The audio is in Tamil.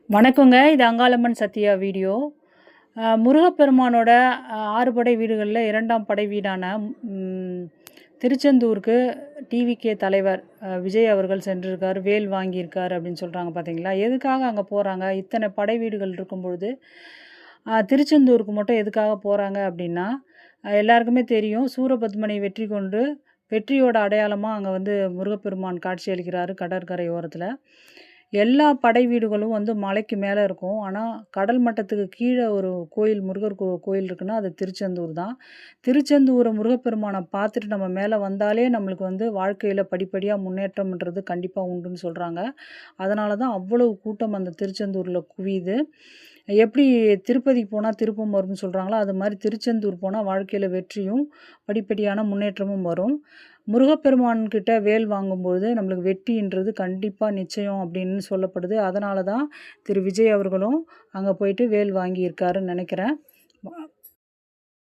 வணக்கங்க. இது அங்காளம்மன் சத்யா வீடியோ. முருகப்பெருமானோட 6 படை வீடுகள்ல 2ஆம் படை வீடான ம் திருச்செந்தூருக்கு டிவிகே தலைவர் விஜய் அவர்கள் சென்றிருக்காரு. வேல் வாங்கியிருக்காரு அப்படின்னு சொல்றாங்க பார்த்தீங்களா? எதுக்காக அங்க போறாங்க? இத்தனை படை வீடுகள் இருக்கும்பொழுது, திருச்செந்தூருக்கு மட்டும் எதுக்காக போறாங்க அப்படின்னா, எல்லாருக்குமே தெரியும். சூரபத்மனை வெற்றி கொண்டு வெற்றியோட அடையாளமா அங்க வந்து முருகப்பெருமான் காட்சியளிக்கிறாரு கடற்கரை ஓரத்துல. எல்லா படை வீடுகளும் வந்து மலைக்கு மேல இருக்கும். ஆனா, கடல் மட்டத்துக்கு கீழ ஒரு கோயில் முருகர் கோயில் இருக்குன்னா, அது திருச்செந்தூர் தான். திருச்செந்தூர முருகப்பெருமான பார்த்துட்டு நம்ம மேல வந்தாலே நம்மளுக்கு வந்து வாழ்க்கையில படிப்படியா முன்னேற்றம்ன்றது கண்டிப்பா உண்டுன்னு சொல்றாங்க. அதனால தான் அவ்வளவு கூட்டம் அந்த திருச்செந்தூர்ல குவியுது. எப்படி திருப்பதிக்கு போனா திருப்பம் வரும்னு சொல்றாங்களோ, அது மாரி திருச்செந்தூர் போனா வாழ்க்கையில வெற்றியும், படிப்படியான முன்னேற்றமும் வரும். முருகப்பெருமான் கிட்ட வேல் வாங்கும்பொழுது நம்மளுக்கு வெற்றின்றது கண்டிப்பா நிச்சயம் அப்படின்னு சொல்லப்படுது. அதனால தான் திரு விஜய் அவர்களும் அங்க போயிட்டு வேல் வாங்கியிருக்காருன்னு நெனைக்கிறேன்.